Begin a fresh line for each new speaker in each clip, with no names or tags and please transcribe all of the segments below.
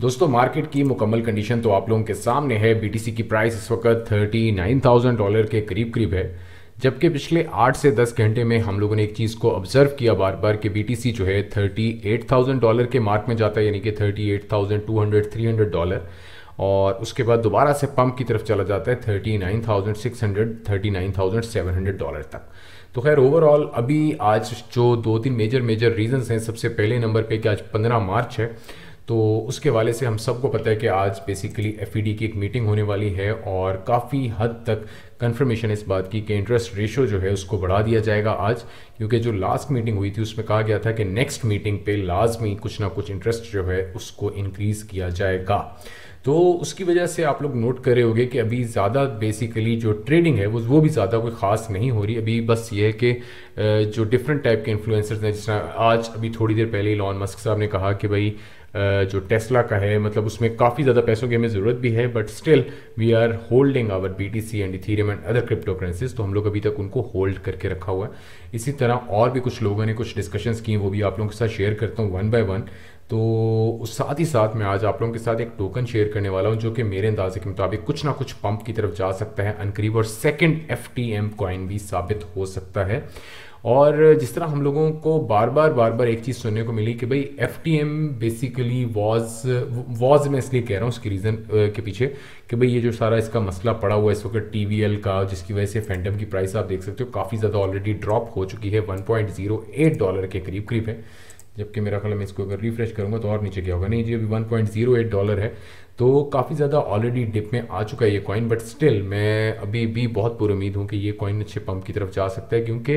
दोस्तों मार्केट की मुकम्मल कंडीशन तो आप लोगों के सामने है। बीटीसी की प्राइस इस वक्त $39,000 के करीब करीब है, जबकि पिछले 8 से 10 घंटे में हम लोगों ने एक चीज़ को ऑब्जर्व किया बार बार कि बीटीसी जो है $38,000 के मार्क में जाता है, यानी कि 38,200 $300, और उसके बाद दोबारा से पंप की तरफ चला जाता है 39,600 $39,700 तक। तो खैर ओवरऑल अभी आज जो दो तीन मेजर रीजंस हैं, सबसे पहले नंबर पे कि आज 15 मार्च है, तो उसके वाले से हम सबको पता है कि आज बेसिकली एफईडी की एक मीटिंग होने वाली है और काफ़ी हद तक कंफर्मेशन इस बात की कि इंटरेस्ट रेशो जो है उसको बढ़ा दिया जाएगा आज, क्योंकि जो लास्ट मीटिंग हुई थी उसमें कहा गया था कि नेक्स्ट मीटिंग पे लाजमी कुछ ना कुछ इंटरेस्ट जो है उसको इंक्रीज़ किया जाएगा। तो उसकी वजह से आप लोग नोट कर रहे होंगे कि अभी ज़्यादा बेसिकली जो ट्रेडिंग है वो भी ज़्यादा कोई ख़ास नहीं हो रही। अभी बस ये है कि जो डिफरेंट टाइप के इन्फ्लुएंसर्स हैं, जिस तरह आज अभी थोड़ी देर पहले इलॉन मस्क साहब ने कहा कि भाई जो टेस्ला का है, मतलब उसमें काफ़ी ज़्यादा पैसों की हमें ज़रूरत भी है, but still we are holding our BTC and Ethereum and other crypto currencies. तो हम लोग अभी तक उनको होल्ड करके रखा हुआ है। इसी तरह और भी कुछ लोगों ने कुछ डिस्कशंस की, वो भी आप लोगों के साथ शेयर करता हूँ वन बाय वन। तो साथ ही साथ मैं आज आप लोगों के साथ एक टोकन शेयर करने वाला हूं जो कि मेरे अंदाजे के मुताबिक कुछ ना कुछ पंप की तरफ जा सकता है अनकरीब, और सेकंड एफटीएम कॉइन भी साबित हो सकता है। और जिस तरह हम लोगों को बार बार एक चीज़ सुनने को मिली कि भाई एफटीएम बेसिकली वॉज मैं इसलिए कह रहा हूँ उसकी रीज़न के पीछे कि भाई ये जो सारा इसका मसला पड़ा हुआ है इस वक्त टीवीएल का, जिसकी वजह से फैंटम की प्राइस आप देख सकते हो काफ़ी ज़्यादा ऑलरेडी ड्रॉप हो चुकी है, $1.08 के करीब करीब है। जबकि मेरा ख्याल मैं इसको अगर रिफ्रेश करूंगा तो और नीचे क्या होगा, नहीं जी अभी $1.08 है। तो काफ़ी ज़्यादा ऑलरेडी डिप में आ चुका है ये कॉइन, बट स्टिल मैं अभी भी बहुत पुरुमीद हूँ कि ये कॉइन अच्छे पंप की तरफ जा सकता है। क्योंकि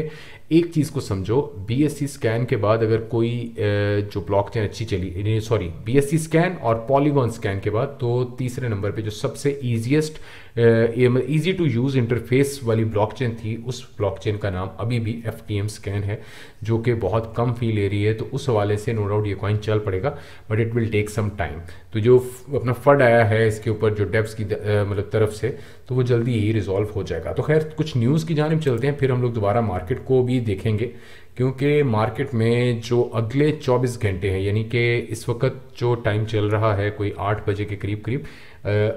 एक चीज़ को समझो, बीएससी स्कैन के बाद अगर कोई जो ब्लॉकचेन अच्छी चली, सॉरी बीएससी स्कैन और पॉलीगॉन स्कैन के बाद, तो तीसरे नंबर पे जो सबसे easiest easy to use interface वाली ब्लॉकचेन थी, उस ब्लॉकचेन का नाम अभी भी एफटीएम स्कैन है, जो कि बहुत कम फी ले रही है। तो उस हवाले से नो डाउट ये कॉइन चल पड़ेगा, but it will take some time. तो जो अपना फंड आया है इसके ऊपर जो डेब्स की मतलब तरफ से, तो वो जल्दी ही रिजॉल्व हो जाएगा। तो खैर कुछ न्यूज़ की जानिब चलते हैं, फिर हम लोग दोबारा मार्केट को भी देखेंगे, क्योंकि मार्केट में जो अगले 24 घंटे हैं, यानी कि इस वक्त जो टाइम चल रहा है कोई 8 बजे के करीब करीब,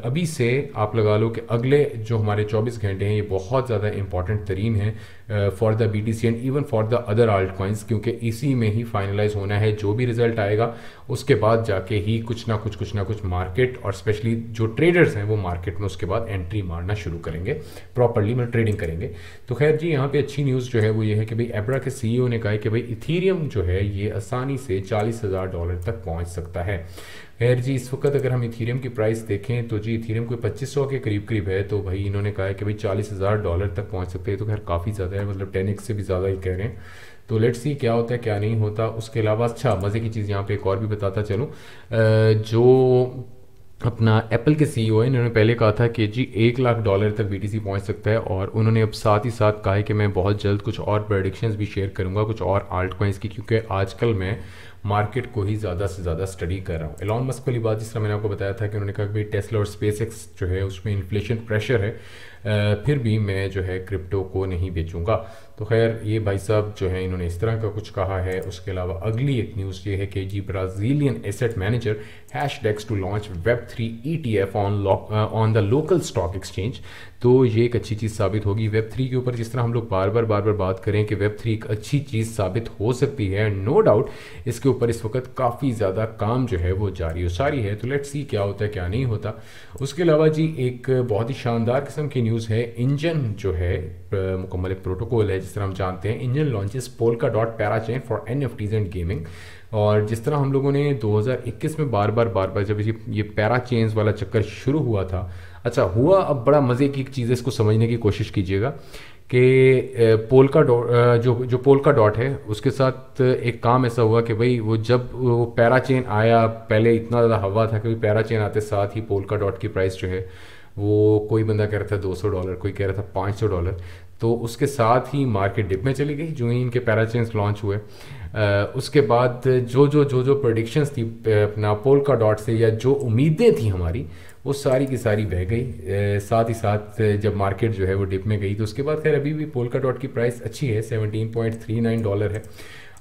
अभी से आप लगा लो कि अगले जो हमारे 24 घंटे हैं ये बहुत ज़्यादा इंपॉर्टेंट तरीन है for the BTC and even for the other alt coins, क्योंकि इसी में ही फाइनलाइज होना है। जो भी रिजल्ट आएगा उसके बाद जाके ही कुछ ना कुछ मार्केट और स्पेशली जो ट्रेडर्स हैं वो मार्केट में उसके बाद एंट्री मारना शुरू करेंगे, प्रॉपरली मतलब ट्रेडिंग करेंगे। तो खैर जी यहाँ पे अच्छी न्यूज़ जो है वो ये है कि भाई एब्रा के सीईओ ने कहा है कि भाई इथेरियम जो है ये आसानी से $40,000 तक पहुँच सकता है। खैर जी इस वक्त अगर हम इथेरियम की प्राइस देखें तो जी इथेरियम कोई 2500 के करीब करीब है, तो भाई इन्होंने कहा है कि भाई $40,000 तक पहुंच सकते हैं। तो खैर काफ़ी ज़्यादा है, मतलब 10x से भी ज़्यादा ही कह रहे हैं। तो लेट्स सी क्या होता है क्या नहीं होता। उसके अलावा अच्छा मज़े की चीज़ यहाँ पे एक और भी बताता चलूँ, जो अपना एप्पल के सीईओ है, इन्होंने पहले कहा था कि जी $1,00,000 तक बीटीसी पहुंच सकता है, और उन्होंने अब साथ ही साथ कहा है कि मैं बहुत जल्द कुछ और प्रेडिक्शंस भी शेयर करूंगा कुछ और आल्ट कॉइन्स की, क्योंकि आजकल मैं मार्केट को ही ज़्यादा से ज़्यादा स्टडी कर रहा हूँ। एलॉन मस्क वाली बात जिस तरह मैंने आपको बताया था कि उन्होंने कहा कि भाई टेस्ला और स्पेसएक्स जो है उसमें इन्फ्लेशन प्रेशर है, फिर भी मैं जो है क्रिप्टो को नहीं बेचूंगा। तो खैर ये भाई साहब जो है इन्होंने इस तरह का कुछ कहा है। उसके अलावा अगली एक न्यूज़ ये है कि जी Brazilian asset manager Hashdex to launch Web3 ETF on the local stock exchange. तो ये एक अच्छी चीज़ साबित होगी Web3 के ऊपर। जिस तरह हम लोग बार बार बात करें कि Web3 एक अच्छी चीज़ साबित हो सकती है, नो डाउट इसके ऊपर इस वक्त काफ़ी ज़्यादा काम जो है वो जारी और सारी है। तो लेट्स सी क्या होता है क्या नहीं होता। उसके अलावा जी एक बहुत ही शानदार किस्म की न्यूज़ है, इंजन जो है मुकम्मल एक प्रोटोकॉल है। जिस तरह हम जानते हैं engine launches Polkadot पैराचेन for NFTs and gaming. और जिस तरह हम लोगों ने 2021 में बार बार जब ये पैरा चेन्स वाला चक्कर शुरू हुआ था, अच्छा हुआ, अब बड़ा मज़े की चीज़ है, इसको समझने की कोशिश कीजिएगा कि पोल्का डॉट जो पोल्का डॉट है उसके साथ एक काम ऐसा हुआ कि भाई वो जब वो पैरा चेन आया, पहले इतना ज़्यादा हवा था कि पैरा चेन आते साथ ही पोल्का डॉट की प्राइस जो है वो कोई बंदा कह रहा था $200, कोई कह रहा था $500, तो उसके साथ ही मार्केट डिप में चली गई जो ही इनके पैराचेन्स लॉन्च हुए। उसके बाद जो प्रेडिक्शंस थी अपना पोल्का डॉट से, या जो उम्मीदें थी हमारी, वो सारी की सारी बह गई। साथ ही साथ जब मार्केट जो है वो डिप में गई, तो उसके बाद खैर अभी भी पोल्का डॉट की प्राइस अच्छी है, $17.39 है।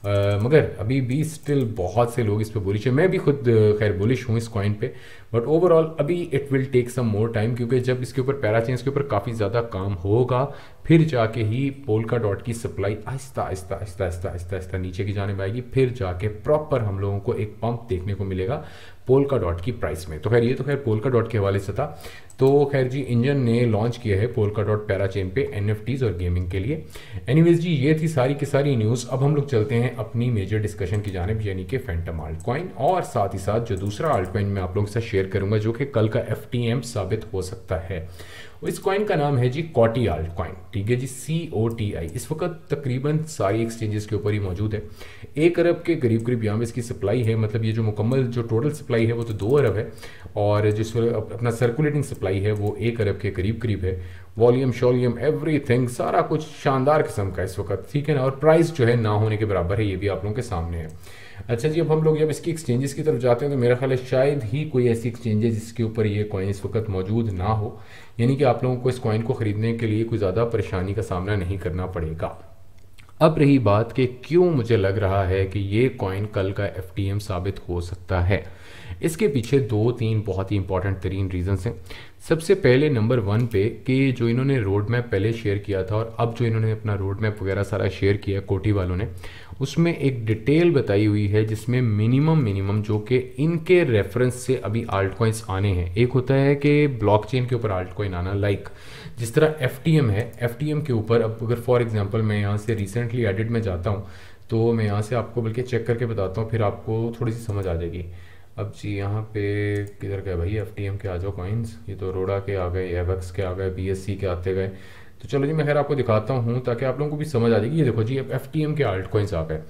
मगर अभी भी स्टिल बहुत से लोग इस पे बुलिश है, मैं भी खुद खैर बुलिश हूँ इस कॉइन पे। बट ओवरऑल अभी it will take some more time, क्योंकि जब इसके ऊपर पैराचेन्स के ऊपर काफ़ी ज़्यादा काम होगा फिर जाके ही पोल्का डॉट की सप्लाई आहिस्ता आहिस्ता आहिस्ता आहिस्ता आहिस्ता आहिस्ता नीचे की जाने आएगी, फिर जाके प्रॉपर हम लोगों को एक पंप देखने को मिलेगा पोल्का डॉट की प्राइस में। तो खैर ये तो खैर पोल्का डॉट के हवाले से था। तो खैर जी इंजन ने लॉन्च किया है पोल्का डॉट पैराचेन पे एनएफटीज और गेमिंग के लिए। एनीवेज जी ये थी सारी की सारी न्यूज़। अब हम लोग चलते हैं अपनी मेजर डिस्कशन की जानिब, यानी कि फैंटम आल्ट कॉइन, और साथ ही साथ जो दूसरा आल्ट कॉइन मैं आप लोगों के साथ शेयर करूंगा जो कि कल का एफटीएम साबित हो सकता है। इस कॉइन का नाम है जी कोटी आल्ट कॉइन, ठीक है जी, COTI। इस वक्त तकरीबन सारी एक्सचेंजेस के ऊपर ही मौजूद है। 1 अरब के करीब करीब यहाँ पे इसकी सप्लाई है, मतलब ये जो मुकम्मल जो टोटल सप्लाई है वो तो 2 अरब है, और जिस अपना सर्कुलेटिंग सप्लाई है वो 1 अरब के करीब करीब है। वॉल्यूम शॉल्यूम एवरीथिंग सारा कुछ शानदार किस्म का इस वक्त, ठीक है ना। और प्राइस जो है ना होने के बराबर है, ये भी आप लोगों के सामने है। अच्छा जी, अब हम लोग जब इसकी एक्सचेंजेस की तरफ जाते हैं तो मेरा ख्याल है शायद ही कोई ऐसी एक्सचेंजेस जिसके ऊपर ये कॉइन इस वक्त मौजूद ना हो, यानी कि आप लोगों को इस कॉइन को खरीदने के लिए कोई ज़्यादा परेशानी का सामना नहीं करना पड़ेगा। अब रही बात कि क्यों मुझे लग रहा है कि ये कॉइन कल का एफटीएम साबित हो सकता है, इसके पीछे 2-3 बहुत ही इंपॉर्टेंट तरीन रीजंस हैं। सबसे पहले नंबर 1 पे कि जो इन्होंने रोड मैप पहले शेयर किया था और अब जो इन्होंने अपना रोड मैप वगैरह सारा शेयर किया कोटी वालों ने, उसमें एक डिटेल बताई हुई है जिसमें मिनिमम जो कि इनके रेफरेंस से अभी आल्ट कॉइन्स आने हैं। एक होता है कि ब्लॉकचेन के ऊपर आल्ट कॉइन आना, लाइक जिस तरह एफटीएम है, एफटीएम के ऊपर अब अगर फॉर एग्जांपल मैं यहाँ से रिसेंटली एडिट में जाता हूँ तो मैं यहाँ से आपको बल्कि चेक करके बताता हूँ, फिर आपको थोड़ी सी समझ आ जाएगी। अब जी यहाँ पे किधर गए भाई एफटीएम के, आ जाओ कॉइन्स, ये तो रोडा के आ गए, एवेक्स के आ गए, बीएससी के आते गए। तो चलो जी मैं खैर आपको दिखाता हूँ ताकि आप लोगों को भी समझ आ जाएगी। ये देखो जी अब एफटीएम के आल्ट कॉइन्स आ गए।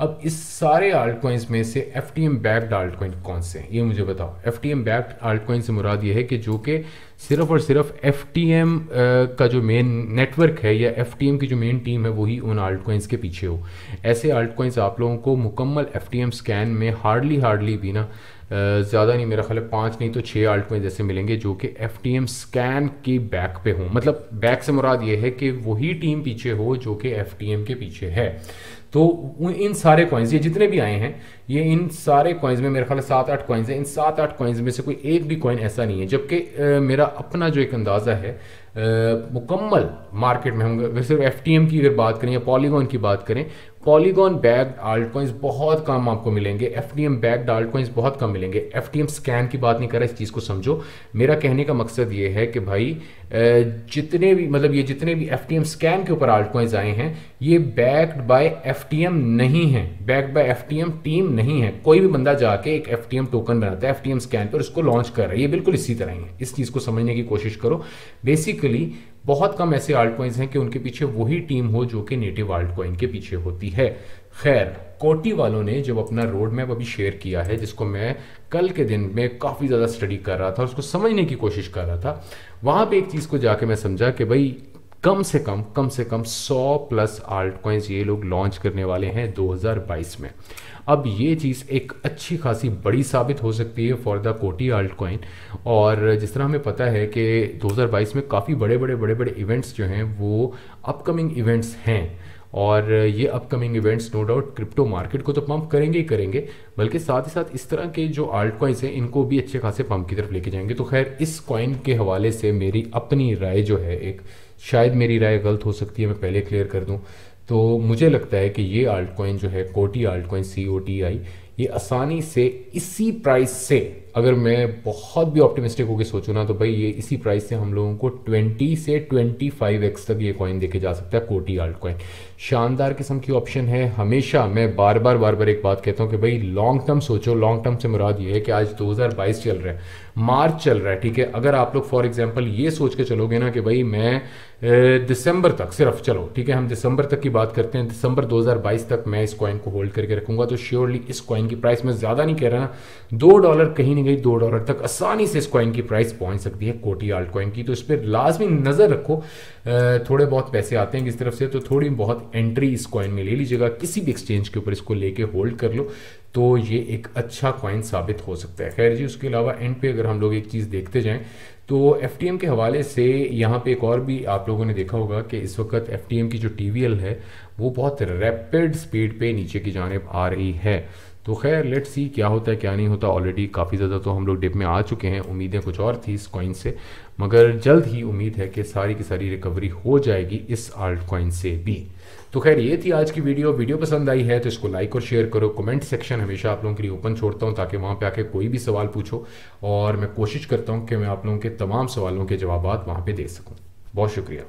अब इस सारे आल्ट कॉइन्स में से एफटीएम बैक्ड आल्ट कॉइन कौन से हैं ये मुझे बताओ। एफटीएम बैक्ड आल्ट कॉइन से मुराद ये है कि जो कि सिर्फ और सिर्फ एफटीएम का जो मेन नेटवर्क है या एफटीएम की जो मेन टीम है वही उन आल्ट कॉइन्स के पीछे हो। ऐसे आल्ट कॉइन्स आप लोगों को मुकम्मल एफटीएम स्कैन में हार्डली भी ना ज़्यादा नहीं, मेरा ख्याल है 5 नहीं तो 6 आल्ट कॉइन्स ऐसे मिलेंगे जो कि एफटीएम स्कैन की बैक पे हों। मतलब बैक से मुराद ये है कि वही टीम पीछे हो जो कि एफटीएम के पीछे है। तो इन सारे कॉइन्स ये जितने भी आए हैं, ये इन सारे कॉइन्स में मेरे ख्याल 7-8 कॉइन्स हैं। इन 7-8 कॉइन्स में से कोई एक भी कॉइन ऐसा नहीं है, जबकि मेरा अपना जो एक अंदाज़ा है मुकम्मल मार्केट में, हम सिर्फ एफटीएम की अगर बात करें या पॉलीगॉन की बात करें, पॉलीगॉन बैक्ड आल्ट कॉइन्स बहुत कम आपको मिलेंगे, एफटीएम बैक्ड आल्ट कॉइन्स बहुत कम मिलेंगे। एफटीएम स्कैन की बात नहीं कर रहा, इस चीज़ को समझो। मेरा कहने का मकसद ये है कि भाई जितने भी मतलब ये जितने भी एफटीएम स्कैन के ऊपर आल्ट कॉइन्स आए हैं ये बैक्ड बाय एफटीएम नहीं है, बैक्ड बाय एफटीएम टीम नहीं है। कोई भी बंदा जाके एक एफटीएम टोकन बनाता है एफटीएम स्कैन पर, उसको लॉन्च कर रहा है, ये बिल्कुल इसी तरह ही है। इस चीज़ को समझने की कोशिश करो। बेसिकली बहुत कम ऐसे आल्ट कॉइन्स हैं कि उनके पीछे वही टीम हो जो कि नेटिव आल्ट कॉइन के पीछे होती है। खैर कोटी वालों ने जब अपना रोड मैप अभी शेयर किया है, जिसको मैं कल के दिन में काफ़ी ज़्यादा स्टडी कर रहा था, उसको समझने की कोशिश कर रहा था, वहाँ पे एक चीज़ को जाके मैं समझा कि भाई कम से कम 100+ आल्ट कॉइन्स ये लोग लॉन्च करने वाले हैं 2022 में। अब ये चीज़ एक अच्छी खासी बड़ी साबित हो सकती है फॉर द कोटी आल्ट कॉइन। और जिस तरह हमें पता है कि 2022 में काफ़ी बड़े इवेंट्स जो हैं वो अपकमिंग इवेंट्स हैं, और ये upcoming events no doubt crypto market को तो पंप करेंगे ही करेंगे, बल्कि साथ ही साथ इस तरह के जो आल्ट कॉइन्स हैं इनको भी अच्छे खासे पंप की तरफ लेके जाएंगे। तो खैर इस कॉइन के हवाले से मेरी अपनी राय जो है, एक शायद मेरी राय गलत हो सकती है, मैं पहले क्लियर कर दूं, तो मुझे लगता है कि ये आल्ट कॉइन जो है कोटी आल्ट कॉइन COTI, ये आसानी से इसी प्राइस से, अगर मैं बहुत भी ऑप्टिमिस्टिक होकर सोचूं ना तो भाई ये इसी प्राइस से हम लोगों को 20 से 25x तक ये कॉइन देके जा सकता है कोटी आल्ट कॉइन। शानदार किस्म की ऑप्शन है। हमेशा मैं बार बार एक बात कहता हूँ कि भाई लॉन्ग टर्म सोचो। लॉन्ग टर्म से मुराद ये है कि आज 2022 चल रहा है, मार्च चल रहा है, ठीक है। अगर आप लोग फॉर एग्जाम्पल ये सोच के चलोगे ना कि भाई मैं दिसंबर तक सिर्फ, चलो ठीक है हम दिसंबर तक की बात करते हैं, दिसंबर 2022 तक मैं इस कॉइन को होल्ड करके रखूंगा, तो श्योरली इस कॉइन की प्राइस, मैं ज़्यादा नहीं कह रहा ना, $2 कहीं नहीं गई, $2 तक आसानी से इस कॉइन की प्राइस पहुंच सकती है कोटी आल्ट कॉइन की। तो इस पर लाजमी नज़र रखो। थोड़े बहुत पैसे आते हैं किस तरफ से, तो थोड़ी बहुत एंट्री इस कॉइन में ले लीजिएगा, किसी भी एक्सचेंज के ऊपर इसको लेके होल्ड कर लो, तो ये एक अच्छा कॉइन साबित हो सकता है। खैर जी, उसके अलावा एंड पे अगर हम लोग एक चीज़ देखते जाएं तो एफ के हवाले से यहाँ पे एक और भी आप लोगों ने देखा होगा कि इस वक्त एफ की जो TVL है वो बहुत रैपिड स्पीड पे नीचे की जानिब आ रही है। तो खैर लेट्स सी क्या होता है क्या नहीं होता। ऑलरेडी काफ़ी ज़्यादा तो हम लोग डिप में आ चुके हैं, उम्मीदें कुछ और थी इस कॉइन से, मगर जल्द ही उम्मीद है कि सारी की सारी रिकवरी हो जाएगी इस आल्ट कॉइन से भी। तो खैर ये थी आज की वीडियो पसंद आई है तो इसको लाइक और शेयर करो। कमेंट सेक्शन हमेशा आप लोगों के लिए ओपन छोड़ता हूँ ताकि वहाँ पे आके कोई भी सवाल पूछो और मैं कोशिश करता हूँ कि मैं आप लोगों के तमाम सवालों के जवाब वहाँ पे दे सकूँ। बहुत शुक्रिया।